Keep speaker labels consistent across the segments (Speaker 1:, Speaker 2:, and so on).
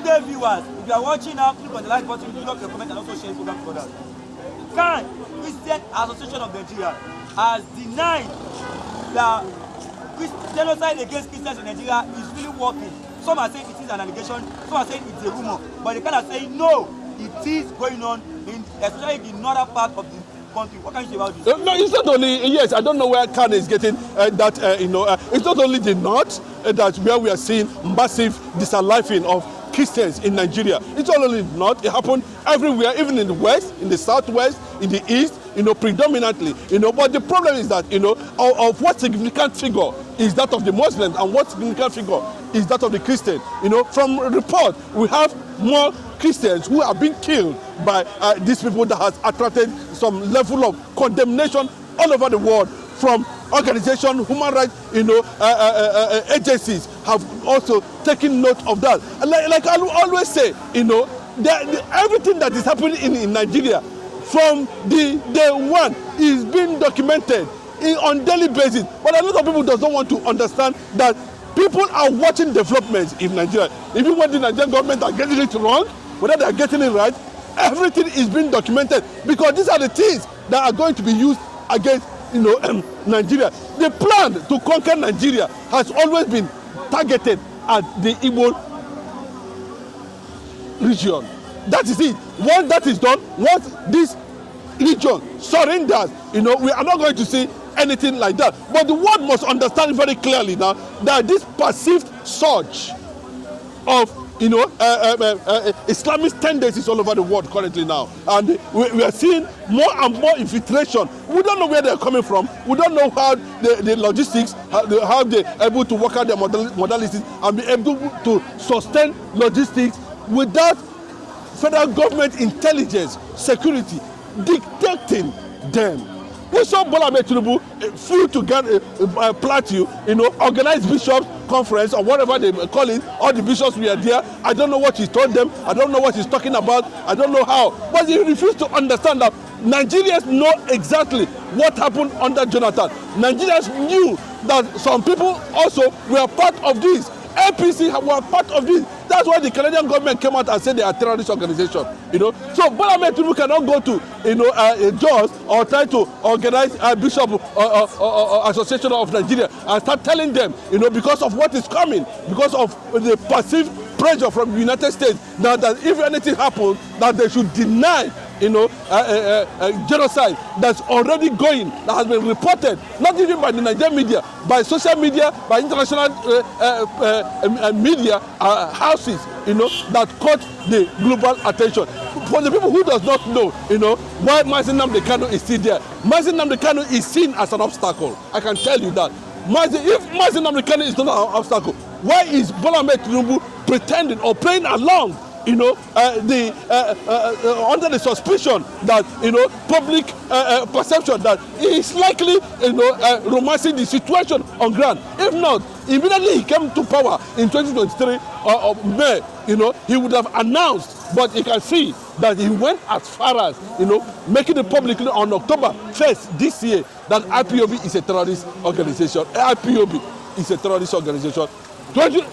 Speaker 1: Today viewers, if you are watching now, click on the like button, drop your comment and also share the program for others. Can Christian Association of Nigeria has denied that genocide against Christians in Nigeria is really working. Some are saying it is an allegation, some are saying it's a rumor, but they kind of say no, it is going on in especially the northern part of the country. What can you say about this?
Speaker 2: No, it's not only, yes, I don't know where Khan is getting that, it's not only the north that where we are seeing massive disaliving of Christians in Nigeria. It's not only the north, it happened everywhere, even in the west, in the southwest, in the east, predominantly, but the problem is that, of what significant figure is that of the Muslims and what significant figure is that of the Christian. From report, we have more Christians who are being killed by these people that has attracted some level of condemnation all over the world from organizations, human rights, agencies have also taken note of that. Like I always say, everything that is happening in Nigeria from the day one is being documented on daily basis. But a lot of people does not want to understand that people are watching developments in Nigeria. Even when the Nigerian government are getting it wrong, whether they are getting it right, everything is being documented because these are the things that are going to be used against Nigeria. The plan to conquer Nigeria has always been targeted at the Igbo region. That is it. Once that is done, once this region surrenders, we are not going to see anything like that. But the world must understand very clearly now that this perceived surge of Islamist tendencies all over the world currently now, and we are seeing more and more infiltration. We don't know where they're coming from. We don't know how the logistics, how they're able to work out their modalities and be able to sustain logistics without federal government intelligence, security dictating them. We saw Bola Ahmed Tinubu flew to Plateau, organize bishops conference or whatever they call it. All the bishops were there. I don't know what he told them. I don't know what he's talking about. I don't know how. But he refused to understand that Nigerians know exactly what happened under Jonathan. Nigerians knew that some people also were part of this. APC were part of this. That's why the Canadian government came out and said they are a terrorist organization. So Bola Ahmed Tinubu cannot go to Jos or try to organize a bishop or association of Nigeria and start telling them, because of what is coming, because of the perceived pressure from the United States, now that if anything happens, that they should deny genocide that's already going, that has been reported, not even by the Nigerian media, by social media, by international media houses, that caught the global attention. For the people who does not know, why Mazi Nnamdi Kanu is still there, Mazi Nnamdi Kanu is seen as an obstacle. I can tell you that. If Mazi Nnamdi Kanu is not an obstacle, why is Bola Ahmed Tinubu pretending or playing along under the suspicion that public perception that he is likely romancing the situation on ground? If not, immediately he came to power in 2023 of May, he would have announced, but you can see that he went as far as making it public on October 1st this year that IPOB is a terrorist organization. IPOB is a terrorist organization.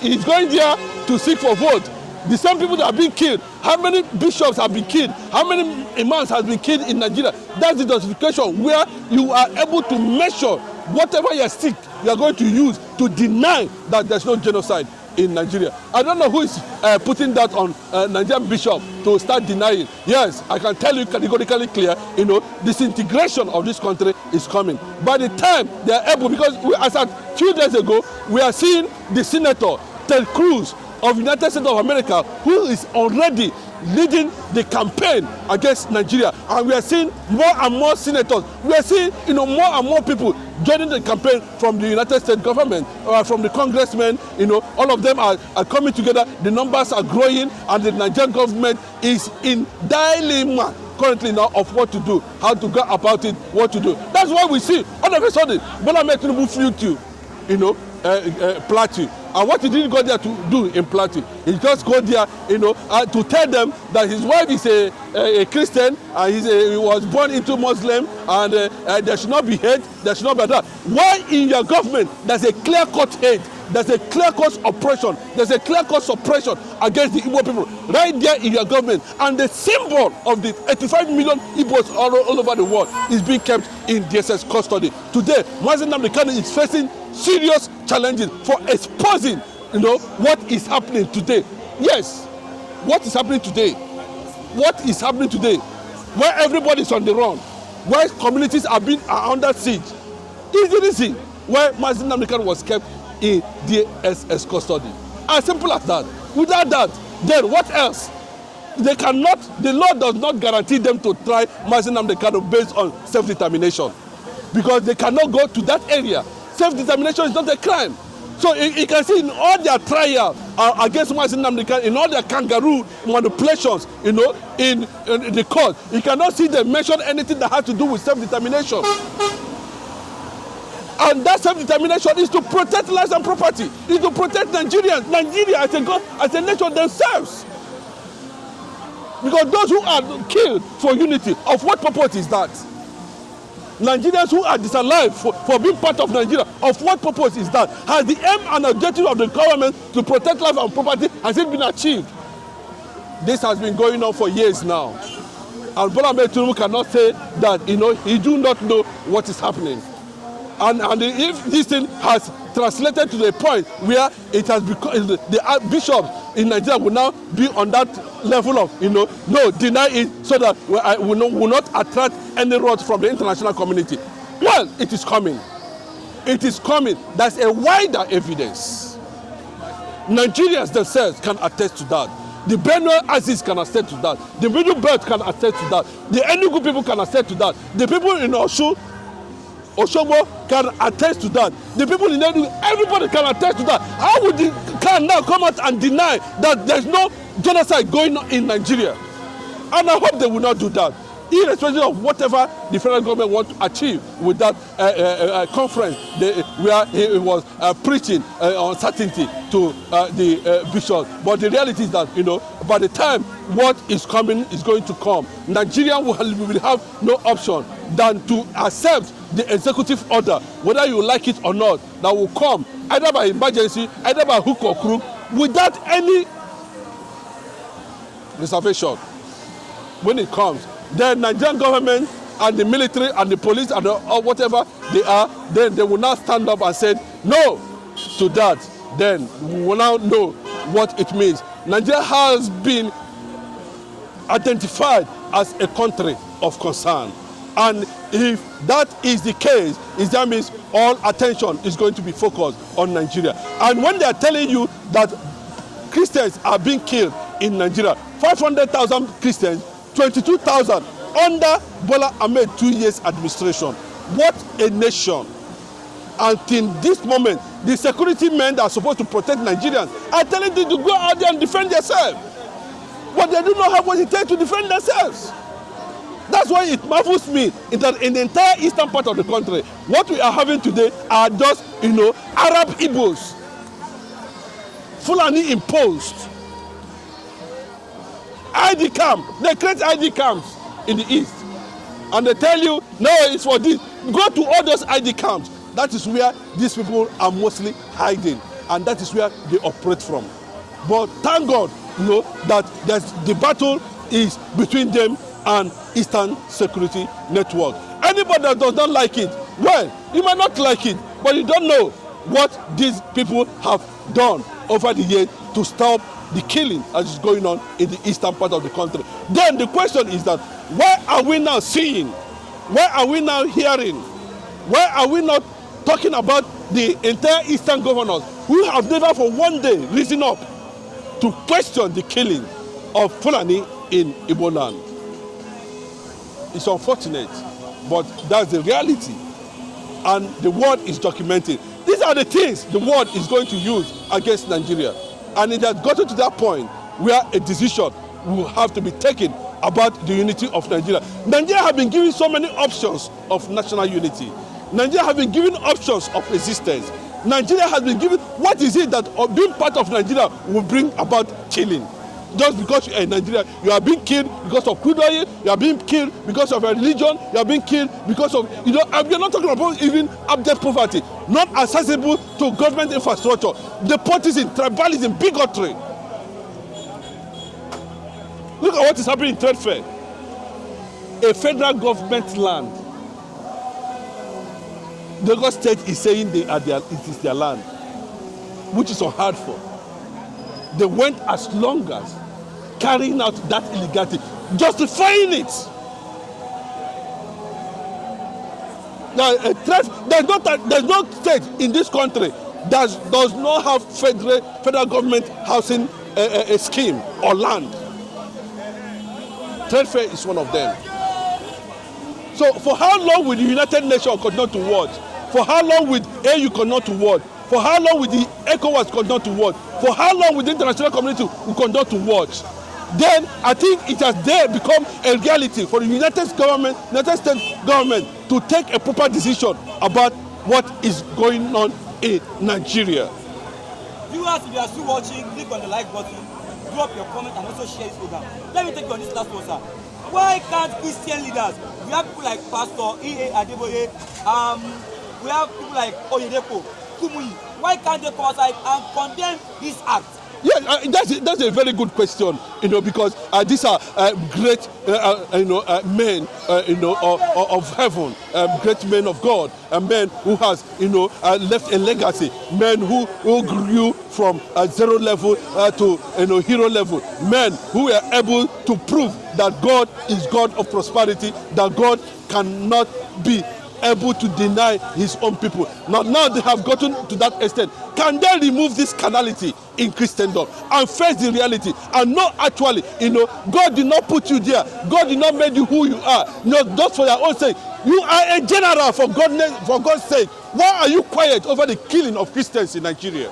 Speaker 2: He's going there to seek for vote. The same people that are being killed, how many bishops have been killed, how many imams have been killed in Nigeria? That's the justification where you are able to measure whatever you stick you are going to use to deny that there's no genocide in Nigeria. I don't know who is putting that on Nigerian bishop to start denying. Yes, I can tell you categorically clear, disintegration of this country is coming. By the time they are able, because as a few days ago, we are seeing the Senator, Ted Cruz, of United States of America, who is already leading the campaign against Nigeria. And we are seeing more and more senators. We are seeing more and more people joining the campaign from the United States government, from the congressmen. All of them are coming together. The numbers are growing, and the Nigerian government is in dilemma currently now of what to do, how to go about it, what to do. That's why we see all of a sudden Bola Ahmed Tinubu flew to Plateau. And what he didn't go there to do in Plateau, he just go there, to tell them that his wife is a Christian and he was born into Muslim, and there should not be hate, there should not be that. Why in your government there's a clear-cut hate there's a clear-cut oppression, there's a clear-cut suppression against the Igbo people right there in your government. And the symbol of the 85 million Igbos all over the world is being kept in DSS custody. Today, Mazi Nnamdi Kanu is facing serious challenges for exposing, what is happening today. Yes, what is happening today? What is happening today? Where everybody is on the run, where communities are under siege, is the reason why Mazi Nnamdi Kanu was kept in DSS custody. As simple as that. Without that, then what else? They cannot, the law does not guarantee them to try Mazi Nnamdi Kanu based on self-determination, because they cannot go to that area. Self-determination is not a crime. So you can see in all their trial against Mazi Nnamdi Kanu, in all their kangaroo manipulations, in the court, you cannot see them mention anything that has to do with self-determination. And that self-determination is to protect lives and property, is to protect Nigerians, Nigeria as a nation themselves. Because those who are killed for unity, of what purpose is that? Nigerians who are disallowed for being part of Nigeria, of what purpose is that? Has the aim and objective of the government to protect life and property, has it been achieved? This has been going on for years now. And Bola Ahmed Tinubu cannot say that, he do not know what is happening. And if this thing has translated to the point where it has become, the bishops in Nigeria will now be on that level of, no, deny it so that we will not attract any wrath from the international community. Well, it is coming. It is coming. There's a wider evidence. Nigerians themselves can attest to that. The Benue Aziz can attest to that. The Middle Belt can attest to that. The Enugu people can attest to that. The people in Osogbo can attest to that. The people in Enugu, everybody can attest to that. How would the can now come out and deny that there's no genocide going on in Nigeria? And I hope they will not do that, irrespective of whatever the federal government wants to achieve with that conference where he was preaching uncertainty to the bishops. But the reality is that, by the time what is coming is going to come, Nigeria will have no option than to accept the executive order, whether you like it or not, that will come either by emergency, either by hook or crook, without any reservation. When it comes, the Nigerian government and the military and the police and or whatever they are, then they will now stand up and say no to that. Then we will now know what it means. Nigeria has been identified as a country of concern. And if that is the case, that means all attention is going to be focused on Nigeria. And when they are telling you that Christians are being killed in Nigeria, 500,000 Christians, 22,000 under Bola Ahmed 2 years administration. What a nation. Until this moment, the security men that are supposed to protect Nigerians are telling them to go out there and defend themselves. But they do not have what it takes to defend themselves. That's why it marvels me that in the entire eastern part of the country, what we are having today are just, Arab Igbos, Fulani imposed. ID camp, they create ID camps in the east. And they tell you, no, it's for this. Go to all those ID camps. That is where these people are mostly hiding. And that is where they operate from. But thank God, that the battle is between them and Eastern Security Network. Anybody that does not like it, well, you might not like it, but you don't know what these people have done over the years to stop the killing that is going on in the eastern part of the country. Then the question is that, why are we now seeing, why are we now hearing, why are we not talking about the entire eastern governors who have never for one day risen up to question the killing of Fulani in Igbo land? It's unfortunate, but that's the reality. And the world is documenting. These are the things the world is going to use against Nigeria. And it has gotten to that point where a decision will have to be taken about the unity of Nigeria. Nigeria has been given so many options of national unity. Nigeria has been given options of resistance. Nigeria has been given, what is it that being part of Nigeria will bring about killing? just because you are in Nigeria. You are being killed because of crude oil. You are being killed because of your religion. You are being killed because of, we are not talking about even abject poverty, not accessible to government infrastructure. The nepotism, tribalism, bigotry. Look at what is happening in Trade Fair. A federal government land. The Lagos State is saying it is their land, which is unheard for. They went as long as carrying out that illegality, justifying it. Now, there's no state in this country that does not have federal government housing a scheme or land. Trade Fair is one of them. So for how long will the United Nations continue to watch? For how long will AU continue to watch? For how long will the ECOWAS continue to watch? For how long will the international community continue to watch? Then I think it has there become a reality for the United States government to take a proper decision about what is going on in Nigeria.
Speaker 1: Viewers, if you are still watching, click on the like button, drop your comment, and also share this program. Let me take you on this last one, sir. Why can't Christian leaders, we have people like Pastor E.A. Adeboye, we have people like Oyedepo, Kumuyi, why can't they come outside and condemn this act?
Speaker 2: Yeah, that's a very good question, because these are great, men, of heaven, great men of God, men who has, left a legacy, men who grew from zero level to, hero level, men who were able to prove that God is God of prosperity, that God cannot be able to deny his own people. Now they have gotten to that extent. Can they remove this carnality in Christendom and face the reality and know actually, God did not put you there. God did not make you who you are. Not just for your own sake. You are a general for God's sake. Why are you quiet over the killing of Christians in Nigeria?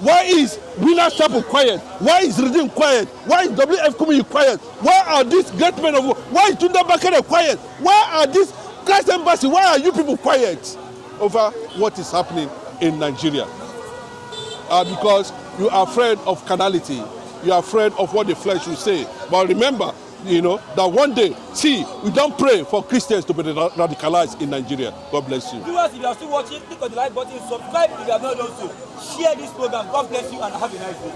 Speaker 2: Why is Winners Chapel quiet? Why is Redeem quiet? Why is WF Kumuyi quiet? Why are these great men of war? Why is Tunde Bakare quiet? Why are these Christ Embassy, why are you people quiet over what is happening in Nigeria? Because you are afraid of carnality. You are afraid of what the flesh will say. But remember, that one day, we don't pray for Christians to be radicalized in Nigeria. God bless you.
Speaker 1: Viewers, if you are still watching, click on the like button, subscribe if you have not done so. Share this program. God bless you and have a nice day.